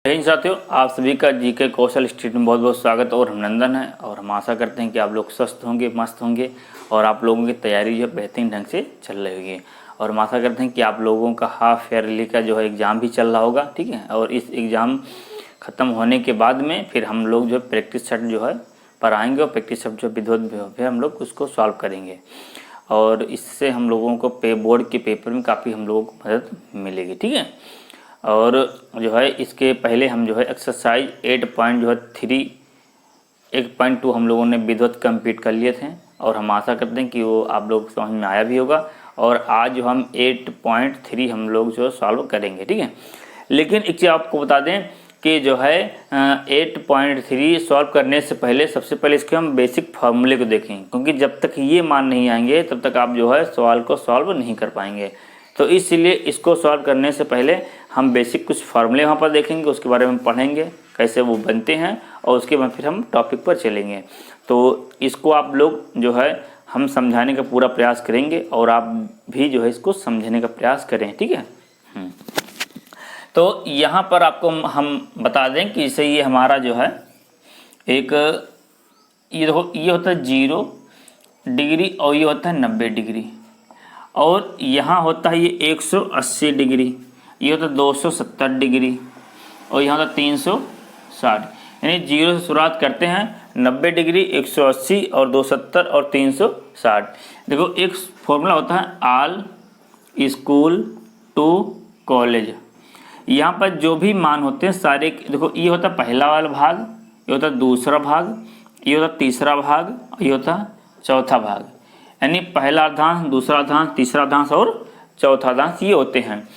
जय हिंद साथियों, आप सभी का जीके कौशल इंस्टीट्यूट में बहुत बहुत स्वागत और अभिनंदन है। और हम आशा करते हैं कि आप लोग स्वस्थ होंगे, मस्त होंगे और आप लोगों की तैयारी जो है बेहतरीन ढंग से चल रही होगी। और हम आशा करते हैं कि आप लोगों का हाफ ईयरली का जो है एग्ज़ाम भी चल रहा होगा, ठीक है। और इस एग्ज़ाम ख़त्म होने के बाद में फिर हम लोग जो है प्रैक्टिस सेट जो है पर आएँगे और प्रैक्टिस सेट जो विधिवत फिर हम लोग उसको सॉल्व करेंगे। और इससे हम लोगों को बोर्ड के पेपर में काफ़ी हम लोगों को मदद मिलेगी, ठीक है। और जो है इसके पहले हम जो है एक्सरसाइज 8.2 हम लोगों ने विधिवत कंप्लीट कर लिए थे और हम आशा करते हैं कि वो आप लोग समझ में आया भी होगा। और आज जो हम 8.3 हम लोग जो सॉल्व करेंगे, ठीक है। लेकिन एक चीज़ आपको बता दें कि जो है 8.3 सॉल्व करने से पहले सबसे पहले इसके हम बेसिक फार्मूले को देखें, क्योंकि जब तक ये मान नहीं आएंगे तब तक आप जो है सवाल को सॉल्व नहीं कर पाएंगे। तो इसलिए इसको सॉल्व करने से पहले हम बेसिक कुछ फार्मूले वहाँ पर देखेंगे, उसके बारे में पढ़ेंगे कैसे वो बनते हैं और उसके बाद फिर हम टॉपिक पर चलेंगे। तो इसको आप लोग जो है हम समझाने का पूरा प्रयास करेंगे और आप भी जो है इसको समझने का प्रयास करें, ठीक है। तो यहाँ पर आपको हम बता दें कि इसे ये हमारा जो है एक ये होता है 0 डिग्री और ये होता है 90 डिग्री और यहाँ होता है ये 180 डिग्री, ये होता है 270 डिग्री और यहाँ होता है 360। यानी 0 से शुरुआत करते हैं, 90 डिग्री, 180 और 270 और 360। देखो एक फॉर्मूला होता है ऑल स्कूल टू कॉलेज। यहाँ पर जो भी मान होते हैं सारे, देखो ये होता है पहला वाला भाग, ये होता है दूसरा भाग, ये होता है तीसरा भाग, ये होता है चौथा भाग। यानी पहला अर्धांश, दूसरा अर्धांश, तीसरा अर्धांश और चौथा अर्धांश ये होते हैं।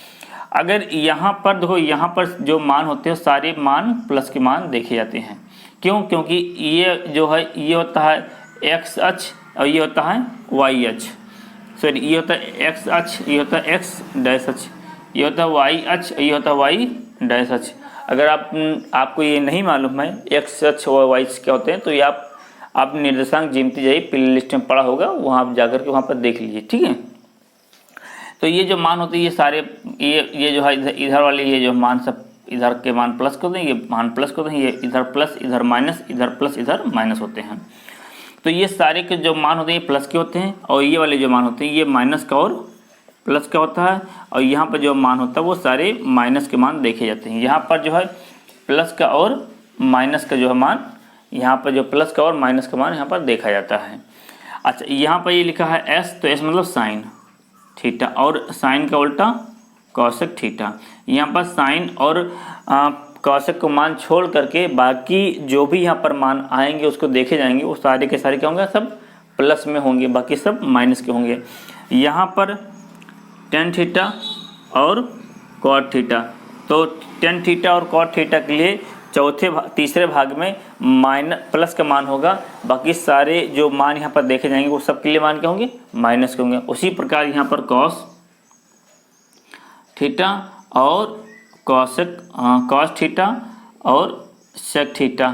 अगर यहाँ पर देखो, यहाँ पर जो मान होते हैं सारे मान प्लस के मान देखे जाते हैं। क्यों? क्योंकि ये जो है ये होता है एक्स अक्ष और ये होता है वाई अक्ष। सॉरी, ये होता है एक्स अक्ष, ये होता है एक्स डैश अक्ष, ये होता है वाई अक्ष, ये होता है वाई डैश अक्ष। अगर आपको ये नहीं मालूम है एक्स अक्ष और वाई अक्ष क्या होते हैं तो ये आप निर्देशांक ज्यामिति जाइए, प्ले लिस्ट में पढ़ा होगा, वहाँ आप जाकर के वहाँ पर देख लीजिए, ठीक है। तो ये जो मान होते हैं ये सारे ये जो है इधर वाले ये जो मान सब इधर के मान प्लस कर दें, ये मान प्लस कर दें, ये इधर प्लस इधर माइनस, इधर प्लस इधर माइनस होते हैं। तो ये सारे के जो मान होते हैं ये प्लस के होते हैं और ये वाले जो मान होते हैं ये माइनस का और प्लस का होता है। और यहाँ पर जो मान होता है वो सारे माइनस के मान देखे जाते हैं। यहाँ पर जो है प्लस का और माइनस का जो है मान, यहाँ पर जो प्लस का और माइनस का मान यहाँ पर देखा जाता है। अच्छा, यहाँ पर ये लिखा है एस, तो एस मतलब साइन थीटा और साइन का उल्टा कॉसेक थीटा। यहाँ पर साइन और कॉसेक को मान छोड़ करके बाकी जो भी यहाँ पर मान आएंगे उसको देखे जाएंगे, वो सारे के सारे क्या होंगे, सब प्लस में होंगे, बाकी सब माइनस के होंगे। यहाँ पर टेन थीटा और कॉट थीटा, तो टेन थीटा और कॉट थीटा के लिए तीसरे भाग में प्लस का मान होगा, बाकी सारे जो मान यहाँ पर देखे जाएंगे वो सब के लिए मान क्या होंगे, माइनस के होंगे। उसी प्रकार यहाँ पर कॉस थीटा और कॉस थीटा और सेक थीटा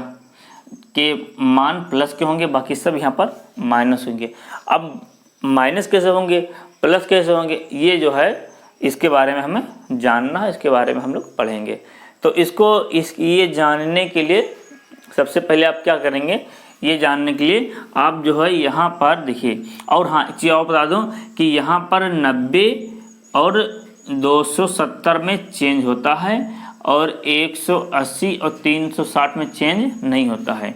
के मान प्लस के होंगे, बाकी सब यहाँ पर माइनस होंगे। अब माइनस कैसे होंगे, प्लस कैसे होंगे, ये जो है इसके बारे में हमें जानना है, इसके बारे में हम लोग पढ़ेंगे। तो ये जानने के लिए सबसे पहले आप क्या करेंगे, ये जानने के लिए आप जो है यहाँ पर देखिए। और हाँ, एक चीज़ और बता दूँ कि यहाँ पर 90 और 270 में चेंज होता है और 180 और 360 में चेंज नहीं होता है।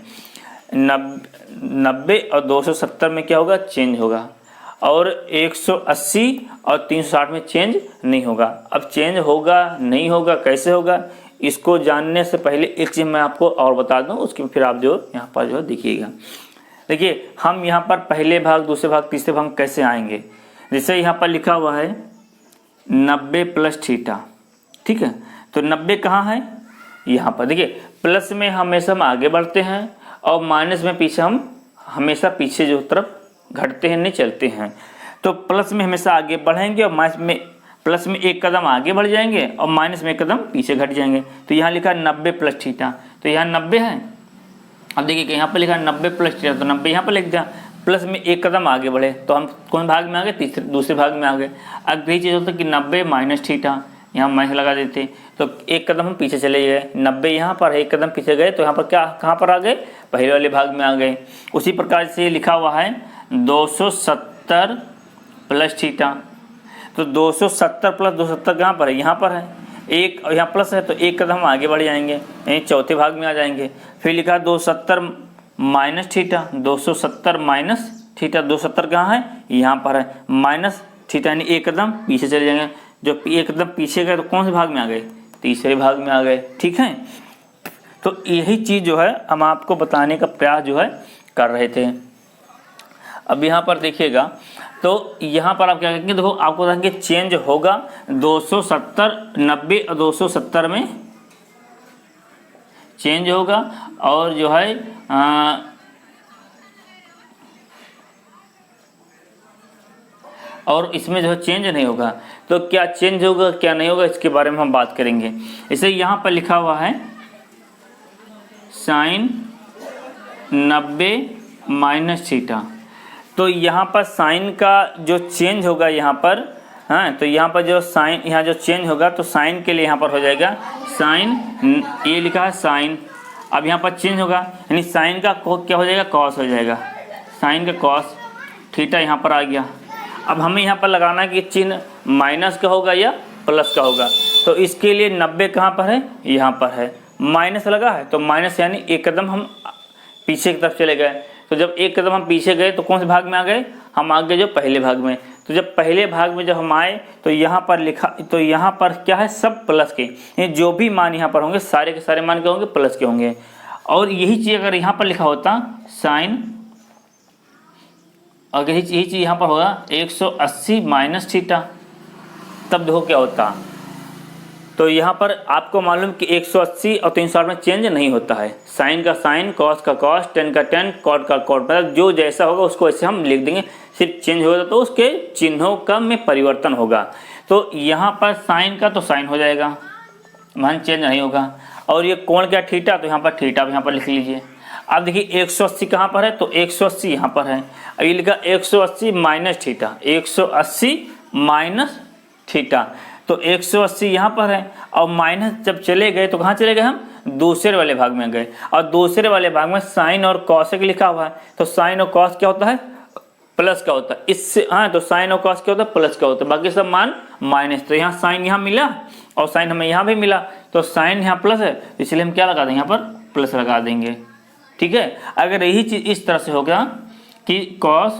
90 और 270 में क्या होगा, चेंज होगा और 180 और 360 में चेंज नहीं होगा। अब चेंज होगा नहीं होगा कैसे होगा, इसको जानने से पहले एक चीज़ मैं आपको और बता दूं, उसके फिर आप जो यहाँ पर जो देखिएगा। देखिए हम यहाँ पर पहले भाग, दूसरे भाग, तीसरे भाग कैसे आएंगे। जैसे यहाँ पर लिखा हुआ है 90 प्लस थीटा, ठीक है। तो 90 कहाँ है, यहाँ पर। देखिए प्लस में हमेशा हम आगे बढ़ते हैं और माइनस में पीछे हम हमेशा पीछे जो तरफ घटते हैं, नहीं चलते हैं। तो प्लस में हमेशा आगे बढ़ेंगे और माइनस में प्लस में एक कदम आगे बढ़ जाएंगे और माइनस में एक कदम पीछे घट जाएंगे। तो यहाँ लिखा 90 प्लस थीटा, तो यहाँ 90 है। अब देखिए कि यहाँ पर लिखा 90 प्लस थीटा, तो 90 यहाँ पर लिख दिया। प्लस में एक कदम आगे बढ़े तो हम कौन भाग में आ गए, दूसरे भाग में आ गए। अब यही चीज़ होता है कि 90 माइनस थीटा, यहाँ माइनस लगा देते तो एक कदम हम पीछे चले गए, 90 यहाँ पर है, एक कदम पीछे गए तो यहाँ पर क्या कहाँ पर आ गए, पहले वाले भाग में आ गए। उसी प्रकार से लिखा हुआ है 270 प्लस थीटा, तो 270 प्लस 270 कहाँ पर है, यहाँ पर है, एक यहाँ प्लस है तो एक कदम हम आगे बढ़ जाएंगे, यानी चौथे भाग में आ जाएंगे। फिर लिखा 270 माइनस थीटा, 270 माइनस थीटा, 270 कहाँ है, यहाँ पर है, माइनस थीटा यानी एक कदम पीछे चले जाएंगे। जो एक कदम पीछे गए तो कौन से भाग में आ गए, तीसरे भाग में आ गए। ठीक है, तो यही चीज़ जो है हम आपको बताने का प्रयास जो है कर रहे थे। अब यहाँ पर देखिएगा, तो यहाँ पर आप क्या करेंगे, देखो आपको बताएंगे चेंज होगा 270, 90 और 270 में चेंज होगा, और जो है और इसमें जो है चेंज नहीं होगा। तो क्या चेंज होगा क्या नहीं होगा इसके बारे में हम बात करेंगे। इसे यहाँ पर लिखा हुआ है साइन 90 माइनस थीटा, तो यहाँ पर साइन का जो चेंज होगा यहाँ पर, हाँ, तो यहाँ पर जो साइन यहाँ जो चेंज होगा तो साइन के लिए यहाँ पर हो जाएगा साइन, ये लिखा है साइन, अब यहाँ पर चेंज होगा यानी साइन का क्या हो जाएगा, कॉस हो जाएगा, साइन का कॉस, थीटा यहाँ पर आ गया। अब हमें यहाँ पर लगाना है कि चिन्ह माइनस का होगा या प्लस का होगा, तो इसके लिए 90 कहाँ पर है, यहाँ पर है, माइनस लगा है तो माइनस यानी एक कदम हम पीछे की तरफ चले गए। तो जब एक कदम हम पीछे गए तो कौन से भाग में आ गए, हम आ गए जो पहले भाग में। तो जब पहले भाग में जब हम आए तो यहाँ पर लिखा, तो यहाँ पर क्या है, सब प्लस के, ये जो भी मान यहाँ पर होंगे सारे के सारे मान के होंगे प्लस के होंगे। और यही चीज़ अगर यहाँ पर लिखा होता साइन, अगर यही चीज़ यहाँ पर होगा 180 माइनस थीटा, तब देखो क्या होता। तो यहाँ पर आपको मालूम कि 180 और 360 में चेंज नहीं होता है, साइन का साइन, कॉस का कॉस, टेन का टेन, कॉट का कॉट, मतलब जो जैसा होगा उसको ऐसे हम लिख देंगे। सिर्फ चेंज होगा तो उसके चिन्हों का में परिवर्तन होगा। तो यहाँ पर साइन का तो साइन हो जाएगा, मान चेंज नहीं होगा। और ये कोण क्या, थीटा, तो यहाँ पर थीटा यहाँ पर लिख लीजिए। अब देखिए 180 कहाँ पर है, तो 180 यहाँ पर है। अब ये लिखा 180 माइनस थीटा, 180 माइनस थीटा, तो 180 यहाँ पर है। और माइनस जब चले गए तो कहाँ चले गए, हम दूसरे वाले भाग में गए, और दूसरे वाले भाग में साइन और कॉस लिखा हुआ है। तो साइन और कॉस क्या होता है, प्लस का होता है, इससे हाँ, तो साइन और कॉस क्या होता है, प्लस का होता है, बाकी सब मान माइनस। तो यहाँ साइन यहाँ मिला और साइन हमें यहाँ भी मिला, तो साइन यहाँ प्लस है इसलिए हम क्या लगा देंगे, यहाँ पर प्लस लगा देंगे। ठीक है, अगर यही चीज़ इस तरह से हो गया कि कॉस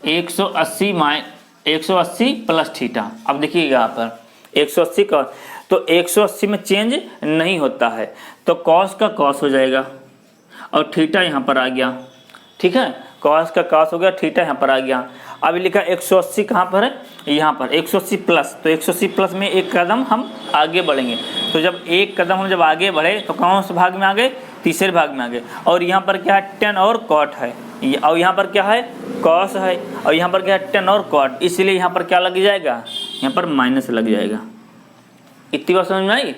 180 प्लस थीटा, अब देखिएगा यहाँ पर 180 का, तो 180 में चेंज नहीं होता है, तो कॉस का कॉस हो जाएगा और थीटा यहाँ पर आ गया। ठीक है, कॉस का कॉस हो गया, थीटा यहाँ पर आ गया। अब लिखा 180 कहाँ पर है, यहाँ पर 180 प्लस, तो 180 प्लस में एक कदम हम आगे बढ़ेंगे। तो जब एक कदम हम जब आगे बढ़े तो कौन से भाग में आ गए, तीसरे भाग में आ गए। और यहाँ पर क्या है, टेन और कॉट है, और यहाँ पर क्या है, कॉस है, और यहाँ पर क्या है, टेन और कॉट, इसलिए यहाँ पर क्या लग जाएगा, यहाँ पर माइनस लग जाएगा। इतनी बात समझ में आई।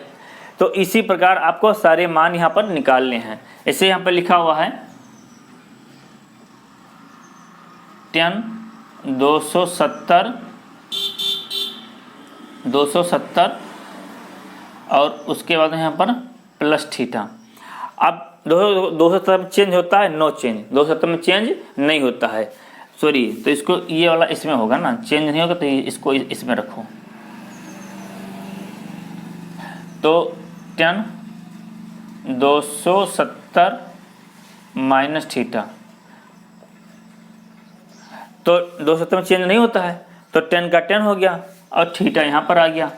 तो इसी प्रकार आपको सारे मान यहाँ पर निकालने हैं। ऐसे यहाँ पर लिखा हुआ है 10 270 और उसके बाद यहाँ पर प्लस थीटा। अब 270 में चेंज होता है, नो चेंज, 270 में चेंज नहीं होता है, सॉरी, तो इसको ये वाला इसमें होगा ना, चेंज नहीं होगा तो इसको इसमें रखो। तो 10 270 माइनस थीटा, तो 270 में चेंज नहीं होता है तो 10 का 10 हो गया और थीटा यहाँ पर आ गया।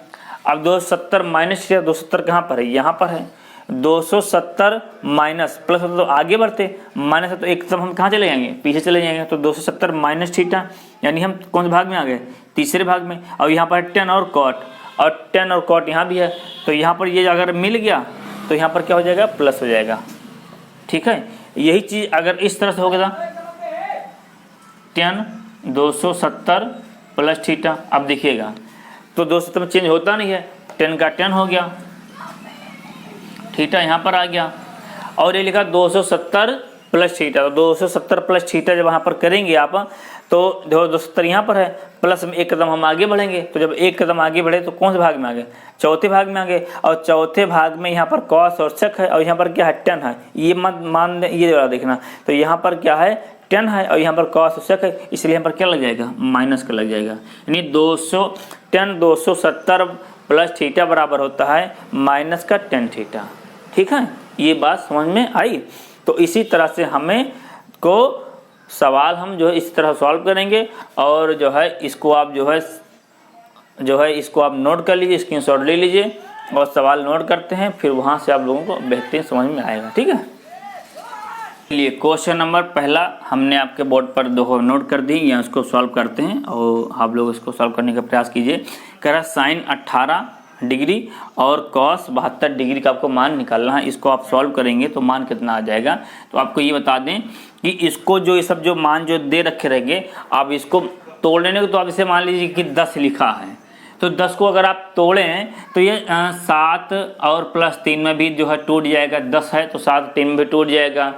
अब 270 माइनस थीटा, 270 कहाँ पर है, यहाँ पर है। 270 माइनस प्लस तो आगे बढ़ते, माइनस है तो एक कदम हम कहाँ चले जाएंगे, पीछे चले जाएंगे। तो 270 माइनस थीटा यानी हम कौन से भाग में आ गए, तीसरे भाग में। और यहाँ पर 10 और कॉट, और 10 और कॉट यहाँ भी है, तो यहाँ पर ये अगर मिल गया तो यहाँ पर क्या हो जाएगा, प्लस हो जाएगा। ठीक है, यही चीज़ अगर इस तरह से हो गया 10 270 प्लस थीटा, अब देखिएगा तो 270 में चेंज होता नहीं है, 10 का 10 हो गया, थीटा यहाँ पर आ गया। और ये लिखा 270 प्लस थीटा, तो 270 प्लस थीटा जब वहाँ पर करेंगे आप तो 270 यहाँ पर है, प्लस में एक कदम हम आगे बढ़ेंगे, तो जब एक कदम आगे बढ़े तो कौन से भाग में आगे, चौथे भाग में आगे, और चौथे भाग में यहाँ पर कॉस और सेक है और यहाँ पर क्या है टन है, ये मत मान ये वाला देखना, तो यहाँ पर क्या है टन है और यहाँ पर कॉस और सेक है, इसलिए यहाँ पर क्या लग जाएगा माइनस का लग जाएगा, यानी 270 प्लस थीटा बराबर होता है माइनस का टेन थीटा। ठीक है, ये बात समझ में आई। तो इसी तरह से हमें को सवाल हम जो है इस तरह सॉल्व करेंगे और जो है इसको आप जो है इसको आप नोट कर लीजिए, स्क्रीनशॉट ले लीजिए और सवाल नोट करते हैं, फिर वहाँ से आप लोगों को बेहतरीन समझ में आएगा। ठीक है, चलिए क्वेश्चन नंबर पहला हमने आपके बोर्ड पर दो नोट कर दी, या उसको सॉल्व करते हैं और आप लोग इसको सॉल्व करने का प्रयास कीजिए। कह रहा साइन 18 डिग्री और कॉस 72 डिग्री का आपको मान निकालना है। इसको आप सॉल्व करेंगे तो मान कितना आ जाएगा। तो आपको ये बता दें कि इसको जो ये सब जो मान जो दे रखे रहेंगे आप इसको तोड़ लेने को, तो आप इसे मान लीजिए कि 10 लिखा है, तो 10 को अगर आप तोड़ें तो ये 7 और प्लस 3 में भी जो है टूट जाएगा, 10 है तो 7 3 में भी टूट जाएगा,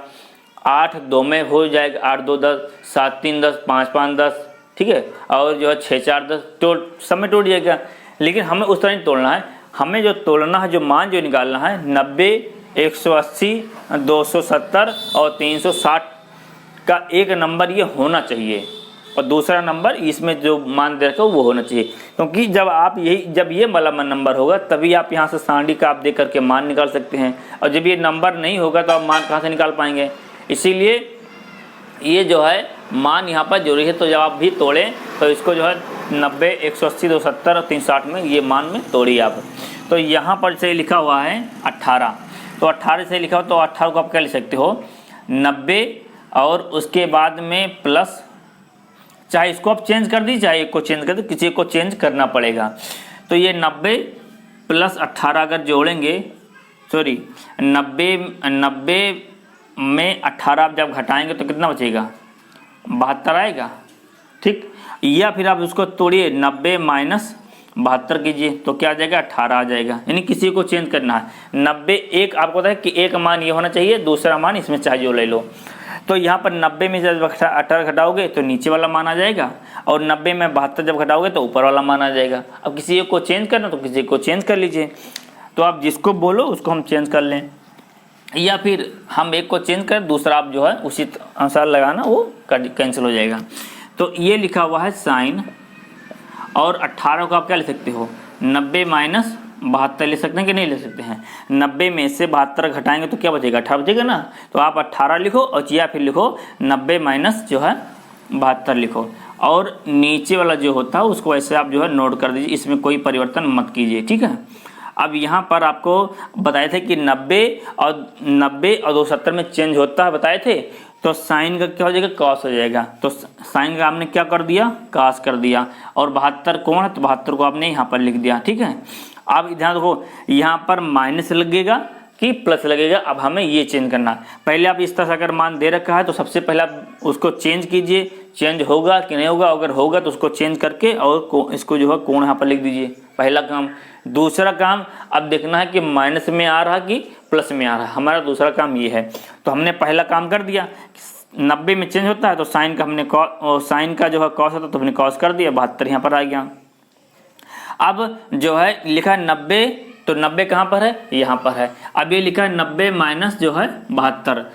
8 2 में हो जाएगा, 8 2 10, 7 3 10, 5 5 10, ठीक है, और जो है 6 4 10 सब में टूट जाएगा। लेकिन हमें उस तरह नहीं तोड़ना है, हमें जो तोड़ना है, जो मान जो निकालना है 90, 180, 270 और 360 का एक नंबर ये होना चाहिए और दूसरा नंबर इसमें जो मान दे रखा है वो होना चाहिए, क्योंकि जब ये वाला नंबर होगा तभी आप यहाँ से सांडी का आप दे करके मान निकाल सकते हैं, और जब ये नंबर नहीं होगा तो आप मान कहाँ से निकाल पाएंगे। इसीलिए ये जो है मान यहाँ पर जरूरी है। तो जब आप भी तोड़ें तो इसको जो है 90, 180, 270 और 360 में ये मान में तोड़िए आप। तो यहाँ पर से लिखा हुआ है 18, तो 18 से लिखा हो तो 18 को आप क्या लिख सकते हो 90 और उसके बाद में प्लस, चाहे इसको आप चेंज कर दीजिए चाहे एक को चेंज कर दीजिए, किसी को चेंज करना पड़ेगा। तो ये 90 प्लस 18 अगर जोड़ेंगे, सॉरी 90 में 18 आप जब घटाएंगे तो कितना बचेगा 72 आएगा। ठीक, या फिर आप उसको तोड़िए 90 माइनस 72 कीजिए तो क्या आ जाएगा 18 आ जाएगा, यानी किसी को चेंज करना है। 90 एक आपको पता है कि एक मान ये होना चाहिए, दूसरा मान इसमें चाहे जो ले लो। तो यहाँ पर 90 में जब 18 घटाओगे तो नीचे वाला मान आ जाएगा, और 90 में 72 जब घटाओगे तो ऊपर वाला मान आ जाएगा। अब किसी को चेंज करना तो किसी को चेंज कर लीजिए, तो आप जिसको बोलो उसको हम चेंज कर लें, या फिर हम एक को चेंज कर दूसरा आप जो है उसी अनुसार लगाना, वो कैंसिल हो जाएगा। तो ये लिखा हुआ है साइन, और 18 को आप क्या ले सकते हो 90 माइनस 72 ले सकते हैं कि नहीं ले सकते हैं। 90 में से 72 घटाएंगे तो क्या बचेगा 18 बचेगा ना, तो आप 18 लिखो और या फिर लिखो 90 माइनस जो है 72 लिखो, और नीचे वाला जो होता है उसको ऐसे आप जो है नोट कर दीजिए, इसमें कोई परिवर्तन मत कीजिए। ठीक है, अब यहाँ पर आपको बताए थे कि 90 और 270 में चेंज होता है बताए थे, तो साइन का क्या हो जाएगा कॉस हो जाएगा। तो साइन का आपने क्या कर दिया कॉस कर दिया, और 72 कौन है तो 72 को आपने यहाँ पर लिख दिया। ठीक है, अब ध्यान देखो यहाँ पर माइनस लगेगा कि प्लस लगेगा, अब हमें ये चेंज करना। पहले आप इस तरह से अगर मान दे रखा है तो सबसे पहले आप उसको चेंज कीजिए, चेंज होगा कि नहीं होगा, अगर होगा तो उसको चेंज करके और इसको जो है कोण यहाँ पर लिख दीजिए, पहला काम। दूसरा काम अब देखना है कि माइनस में आ रहा कि प्लस में आ रहा है, हमारा दूसरा काम ये है। तो हमने पहला काम कर दिया, 90 में चेंज होता है तो साइन का हमने साइन का जो है कॉस होता है तो हमने कॉस कर दिया, 72 यहाँ पर आ गया। अब जो है लिखा है 90, तो 90 कहाँ पर है यहाँ पर है। अब ये लिखा है 90 माइनस जो है 72,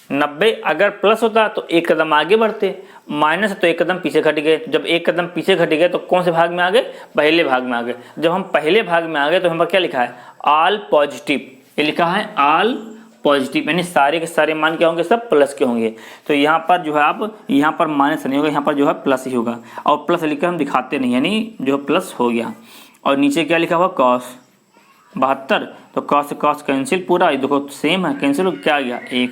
90 अगर प्लस होता तो एक कदम आगे बढ़ते, माइनस तो एक कदम पीछे घट गए। जब एक कदम पीछे घट गए तो कौन से भाग में आ गए पहले भाग में आ गए। जब हम पहले भाग में आ गए तो हम पर क्या लिखा है ऑल पॉजिटिव, ये लिखा है ऑल पॉजिटिव, यानी सारे के सारे मान क्या होंगे सब प्लस के होंगे। तो यहाँ पर जो है आप यहाँ पर माइनस नहीं होगा, यहाँ पर जो है प्लस ही होगा, और प्लस लिखकर हम दिखाते नहीं, यानी जो प्लस हो गया। और नीचे क्या लिखा हुआ कॉस 72, तो कॉस से कॉस कैंसिल पूरा, देखो सेम है कैंसिल, क्या आ गया 1,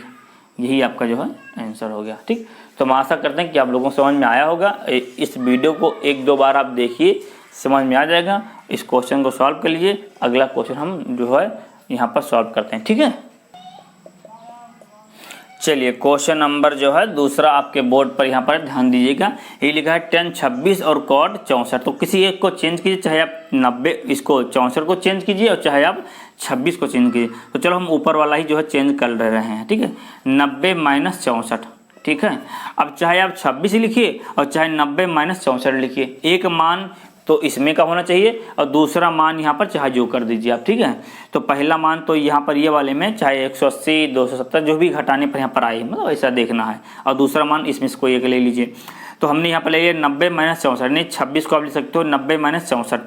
यही आपका जो है आंसर हो गया। ठीक, तो हम आशा करते हैं कि आप लोगों को समझ में आया होगा। इस वीडियो को 1-2 बार आप देखिए, समझ में आ जाएगा। इस क्वेश्चन को सॉल्व कर लीजिए, अगला क्वेश्चन हम जो है यहाँ पर सॉल्व करते हैं। ठीक है, चलिए क्वेश्चन नंबर जो है दूसरा आपके बोर्ड पर यहाँ पर ध्यान दीजिएगा। ये लिखा है tan 26 और cot 64, तो किसी एक को चेंज कीजिए, चाहे आप 90 इसको 64 को चेंज कीजिए और चाहे आप 26 को चेंज कीजिए। तो चलो हम ऊपर वाला ही जो है चेंज कर रहे हैं, ठीक है। 90 माइनस 64, ठीक है। अब चाहे आप 26 लिखिए और चाहे 90 माइनस 64 लिखिए, एक मान तो इसमें का होना चाहिए और दूसरा मान यहाँ पर चाहे जो कर दीजिए आप, ठीक है। तो पहला मान तो यहाँ पर ये वाले में चाहे 180 270 जो भी घटाने पर यहाँ पर आए, मतलब ऐसा देखना है, और दूसरा मान इसमें से कोई एक ले लीजिए। तो हमने यहाँ पर ले लिया 90 माइनस 64, नहीं 26 को आप लिख सकते हो 90 माइनस 64।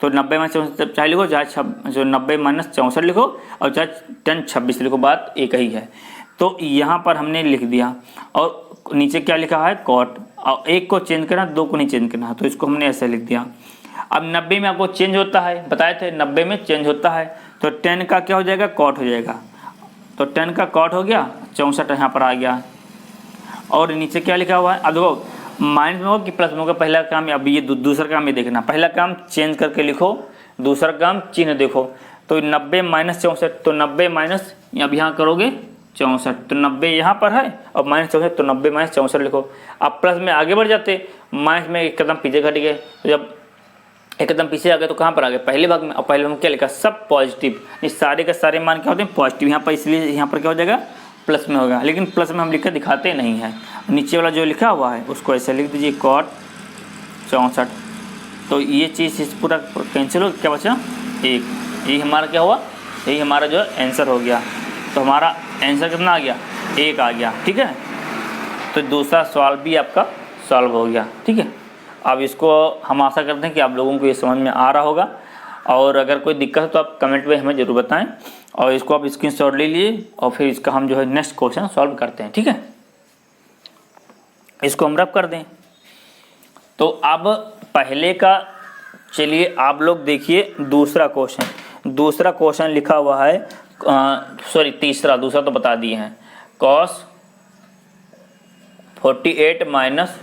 तो 90 माइनस 64 चाहे लिखो, चाहे जो 90 माइनस 64 लिखो और चाहे 10 26 लिखो, बात एक ही है। तो यहाँ पर हमने लिख दिया और नीचे क्या लिखा है कॉट, और एक को चेंज करना, दो को नहीं चेंज करना, तो इसको हमने ऐसे लिख दिया। अब 90 में आपको चेंज होता है, बताए थे 90 में चेंज होता है, तो 10 का क्या हो जाएगा कॉट हो जाएगा। तो 10 का कॉट हो गया, 64 यहाँ पर आ गया। और नीचे क्या लिखा हुआ है, अब देखो माइनस में हो कि प्लस में होगा, पहला काम अब ये दूसरा काम ये देखना, पहला काम चेंज करके लिखो, दूसरा काम चिन्ह देखो। तो 90 माइनस 64, तो 90 माइनस अब यहाँ करोगे 64, तो 90 यहाँ पर है और माइनस 64, तो 90 माइनस 64 लिखो। अब प्लस में आगे बढ़ जाते, माइनस में एक कदम पीछे घट गए, तो जब एक कदम पीछे आ गए तो कहाँ पर आ गए पहले भाग में, और पहले भाग में क्या लिखा सब पॉजिटिव, ये सारे के सारे मान क्या होते हैं पॉजिटिव यहाँ पर, इसलिए यहाँ पर क्या हो जाएगा प्लस में होगा, लेकिन प्लस में हम लिख कर दिखाते नहीं हैं। नीचे वाला जो लिखा हुआ है उसको ऐसे लिख दीजिए कॉट 64, तो ये चीज़ इस पूरा कैंसिल हो, क्या बचा एक, यही हमारा क्या हुआ, यही हमारा जो आंसर हो गया। तो हमारा आंसर कितना आ गया, एक आ गया, ठीक है। तो दूसरा सवाल भी आपका सॉल्व हो गया, ठीक है। अब इसको हम आशा करते हैं कि आप लोगों को ये समझ में आ रहा होगा, और अगर कोई दिक्कत है तो आप कमेंट में हमें ज़रूर बताएं, और इसको आप स्क्रीनशॉट ले लिए और फिर इसका हम जो है नेक्स्ट क्वेश्चन सॉल्व करते हैं, ठीक है। इसको हम रब कर दें। तो अब पहले का चलिए आप लोग देखिए दूसरा क्वेश्चन लिखा हुआ है, सॉरी तीसरा, दूसरा तो बता दिए हैं, कॉस 48 माइनस,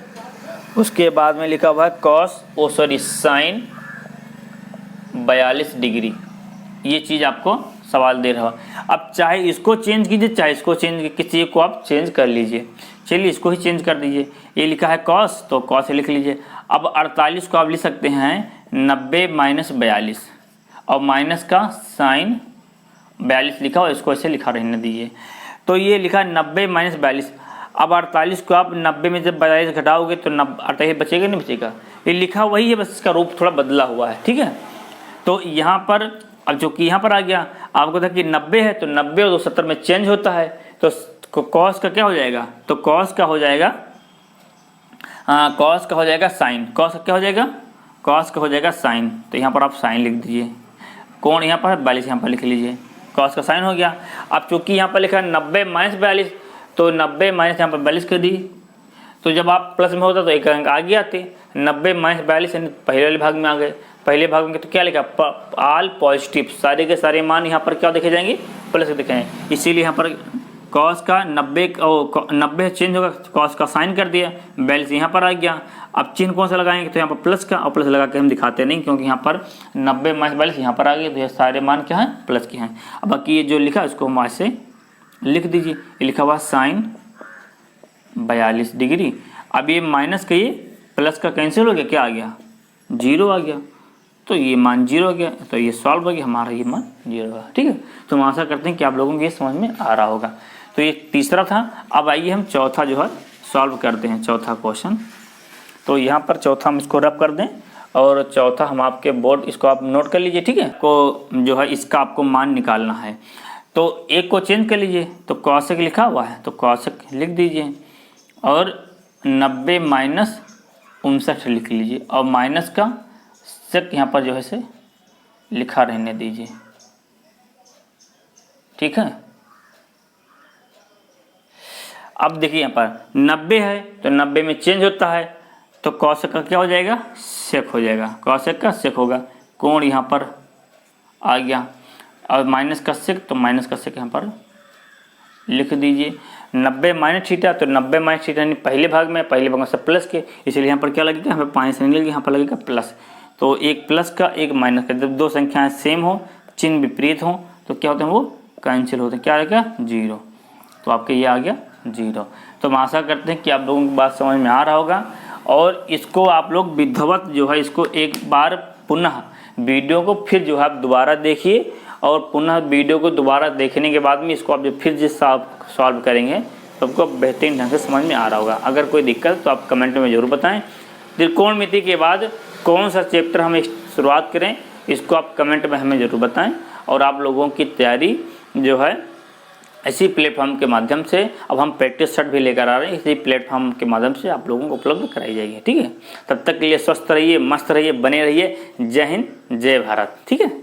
उसके बाद में लिखा हुआ है कॉस साइन 42 डिग्री। ये चीज़ आपको सवाल दे रहा है। अब चाहे इसको चेंज कीजिए चाहे इसको चेंज, किसी चीज़ को आप चेंज कर लीजिए। चलिए इसको ही चेंज कर दीजिए, ये लिखा है कॉस तो कॉस लिख लीजिए। अब 48 को आप लिख सकते हैं 90 माइनस 42, और माइनस का साइन 42 लिखा और इसको ऐसे लिखा रहने दीजिए। तो ये लिखा 90 माइनस 42। अब 48 को आप 90 में जब 42 घटाओगे तो 48 बचेगा नहीं बचेगा, ये लिखा वही है, बस इसका रूप थोड़ा बदला हुआ है, ठीक है। तो यहाँ पर अब जो कि यहाँ पर आ गया, आपको था कि 90 है तो 90 और 270 में चेंज होता है, तो कॉस का क्या हो जाएगा, तो कॉस का हो जाएगा साइन, कॉस का क्या हो जाएगा, कॉस का हो जाएगा साइन। तो यहाँ पर आप साइन लिख दीजिए, कौन यहाँ पर 42 यहाँ पर लिख लीजिए, कॉस का साइन हो गया। अब चूंकि यहाँ पर लिखा है 90 माइनस 42, तो 90 माइनस यहाँ पर 42 कर दी, तो जब आप प्लस में होता तो एक अंक आगे आते, 90 माइनस 42 पहले वाले भाग में आ गए, पहले भाग में तो क्या लिखा ऑल पॉजिटिव, सारे के सारे मान यहाँ पर क्या देखे जाएंगे प्लस देखे जाएंगे, इसीलिए यहाँ पर कॉस का 90 चेंज होगा, कॉस का साइन कर दिया, 42 यहाँ पर आ गया। अब चिन्ह कौन सा लगाएंगे, तो यहाँ पर प्लस का, और प्लस लगा के हम दिखाते नहीं क्योंकि यहाँ पर 90 माइनस 42 यहाँ पर आ गए, तो ये सारे मान क्या हैं प्लस के हैं। अब बाकी ये जो लिखा है उसको हम ऐसे लिख दीजिए, ये लिखा हुआ साइन 42 डिग्री। अब ये माइनस का ये प्लस का कैंसिल हो गया, क्या आ गया 0 आ गया, तो ये मान 0 हो गया, तो ये सॉल्व हो गया, हमारा ये मान 0 होगा, ठीक है। तो हम आशा करते हैं कि आप लोगों को ये समझ में आ रहा होगा। तो ये तीसरा था। अब आइए हम चौथा जो है सॉल्व करते हैं, चौथा क्वेश्चन। तो यहाँ पर चौथा हम इसको रब कर दें, और चौथा हम आपके बोर्ड, इसको आप नोट कर लीजिए, ठीक है। को जो है इसका आपको मान निकालना है, तो एक को चेंज कर लीजिए, तो कॉसेक लिखा हुआ है तो कॉसेक लिख दीजिए, और 90 माइनस 59 लिख लीजिए, और माइनस का सेक यहाँ पर जो है से लिखा रहने दीजिए, ठीक है। अब देखिए यहाँ पर 90 है तो 90 में चेंज होता है, तो कॉसेक का क्या हो जाएगा सेक हो जाएगा, कॉसेक का सेक होगा, कोण यहाँ पर आ गया, और माइनस का सेक, तो माइनस का सेक यहाँ पर लिख दीजिए। 90 माइनस थीटा, तो 90 माइनस थीटा यानी पहले भाग में से प्लस के, इसलिए यहाँ पर क्या लगेगा, यहाँ पर पानी से निकलेगा, यहाँ पर लगेगा प्लस। तो एक प्लस का एक माइनस का, जब दो संख्याएं सेम हो, चिन्ह विपरीत हो, तो क्या होते हैं वो कैंसिल होते हैं, क्या आ गया 0। तो आपके ये आ गया 0। तो हम आशा करते हैं कि आप लोगों की बात समझ में आ रहा होगा, और इसको आप लोग विधिवत जो है इसको एक बार पुनः वीडियो को फिर जो है आप दोबारा देखिए, और पुनः वीडियो को दोबारा देखने के बाद में इसको आप जब फिर जिस सॉल्व करेंगे तो आपको बेहतरीन ढंग से समझ में आ रहा होगा। अगर कोई दिक्कत तो आप कमेंट में ज़रूर बताएं। त्रिकोणमिति के बाद कौन सा चैप्टर हम शुरुआत करें, इसको आप कमेंट में हमें ज़रूर बताएं। और आप लोगों की तैयारी जो है इसी प्लेटफॉर्म के माध्यम से, अब हम प्रैक्टिस सेट भी लेकर आ रहे हैं, इसी प्लेटफॉर्म के माध्यम से आप लोगों को उपलब्ध कराई जाएगी। ठीक है, तब तक के लिए स्वस्थ रहिए, मस्त रहिए, बने रहिए। जय हिंद, जय भारत। ठीक है।